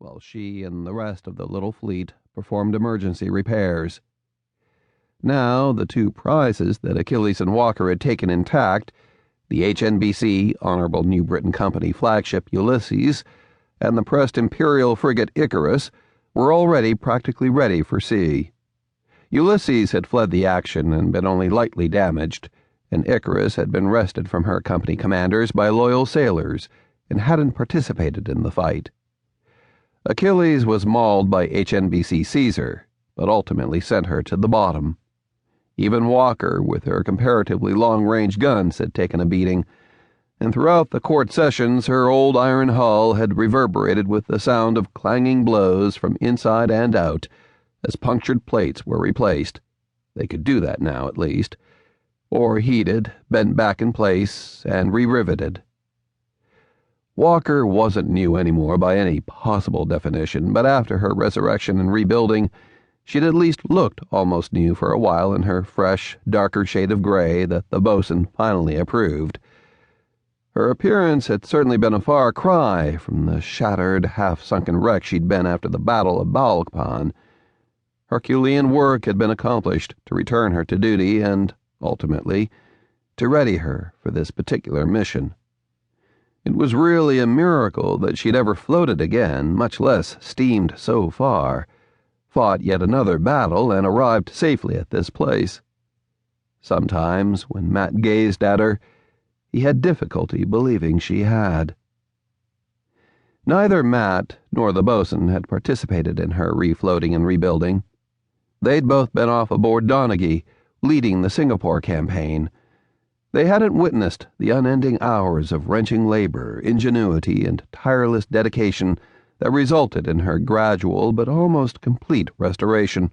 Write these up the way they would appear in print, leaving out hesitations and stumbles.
while she and the rest of the little fleet performed emergency repairs. Now, the two prizes that Achilles and Walker had taken intact, the HNBC Honorable New Britain Company flagship Ulysses and the pressed Imperial frigate Icarus, were already practically ready for sea. Ulysses had fled the action and been only lightly damaged, and Icarus had been wrested from her company commanders by loyal sailors and hadn't participated in the fight. Achilles was mauled by HNBC Caesar, but ultimately sent her to the bottom. Even Walker, with her comparatively long-range guns, had taken a beating, and throughout the court sessions her old iron hull had reverberated with the sound of clanging blows from inside and out as punctured plates were replaced. They could do that now, at least, or heated, bent back in place, and re-riveted. Walker wasn't new anymore by any possible definition, but after her resurrection and rebuilding, she'd at least looked almost new for a while in her fresh, darker shade of gray that the bosun finally approved. Her appearance had certainly been a far cry from the shattered, half-sunken wreck she'd been after the Battle of Balkpan. Herculean work had been accomplished to return her to duty and, ultimately, to ready her for this particular mission. It was really a miracle that she'd ever floated again, much less steamed so far, fought yet another battle, and arrived safely at this place. Sometimes, when Matt gazed at her, he had difficulty believing she had. Neither Matt nor the bosun had participated in her refloating and rebuilding. They'd both been off aboard Donaghy, leading the Singapore campaign. They hadn't witnessed the unending hours of wrenching labor, ingenuity, and tireless dedication that resulted in her gradual but almost complete restoration.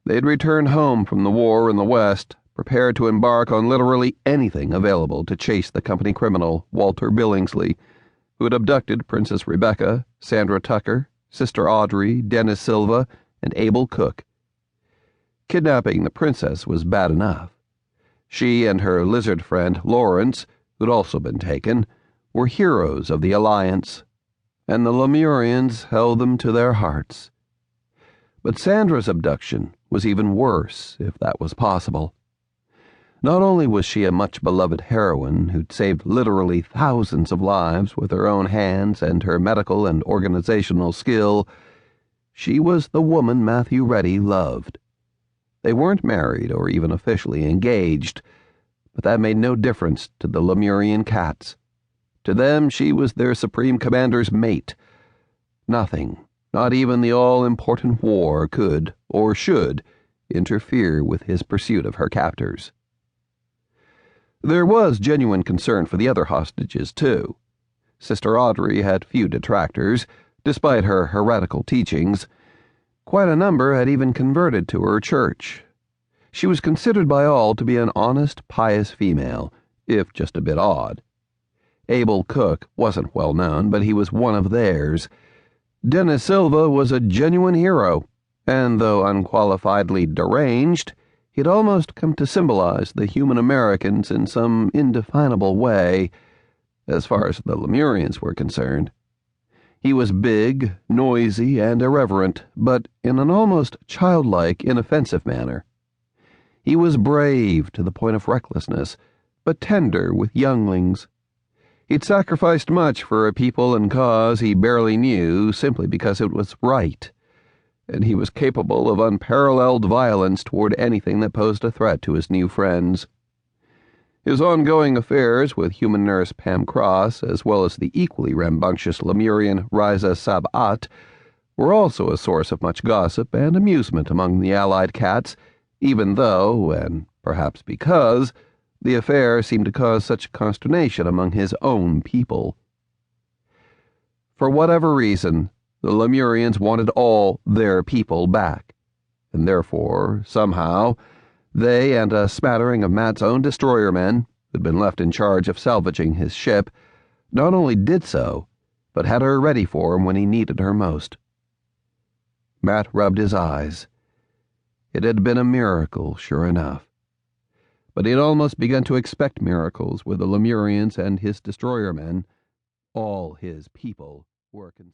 They'd returned home from the war in the West, prepared to embark on literally anything available to chase the company criminal, Walter Billingsley, who had abducted Princess Rebecca, Sandra Tucker, Sister Audrey, Dennis Silva, and Abel Cook. Kidnapping the princess was bad enough. She and her lizard friend, Lawrence, who'd also been taken, were heroes of the Alliance, and the Lemurians held them to their hearts. But Sandra's abduction was even worse, if that was possible. Not only was she a much-beloved heroine who'd saved literally thousands of lives with her own hands and her medical and organizational skill, she was the woman Matthew Reddy loved. They weren't married or even officially engaged, but that made no difference to the Lemurian cats. To them, she was their Supreme Commander's mate. Nothing, not even the all-important war, could, or should, interfere with his pursuit of her captors. There was genuine concern for the other hostages, too. Sister Audrey had few detractors, despite her heretical teachings. Quite a number had even converted to her church. She was considered by all to be an honest, pious female, if just a bit odd. Abel Cook wasn't well known, but he was one of theirs. Dennis Silva was a genuine hero, and though unqualifiedly deranged, he'd almost come to symbolize the human Americans in some indefinable way, as far as the Lemurians were concerned. He was big, noisy, and irreverent, but in an almost childlike, inoffensive manner. He was brave to the point of recklessness, but tender with younglings. He'd sacrificed much for a people and cause he barely knew simply because it was right, and he was capable of unparalleled violence toward anything that posed a threat to his new friends. His ongoing affairs with human nurse Pam Cross, as well as the equally rambunctious Lemurian Riza Sabat, were also a source of much gossip and amusement among the allied cats, even though, and perhaps because, the affair seemed to cause such consternation among his own people. For whatever reason, the Lemurians wanted all their people back, and therefore, somehow, they and a smattering of Matt's own Destroyermen, who'd been left in charge of salvaging his ship, not only did so, but had her ready for him when he needed her most. Matt rubbed his eyes. It had been a miracle, sure enough. But he'd almost begun to expect miracles with the Lemurians and his Destroyermen. All his people were concerned.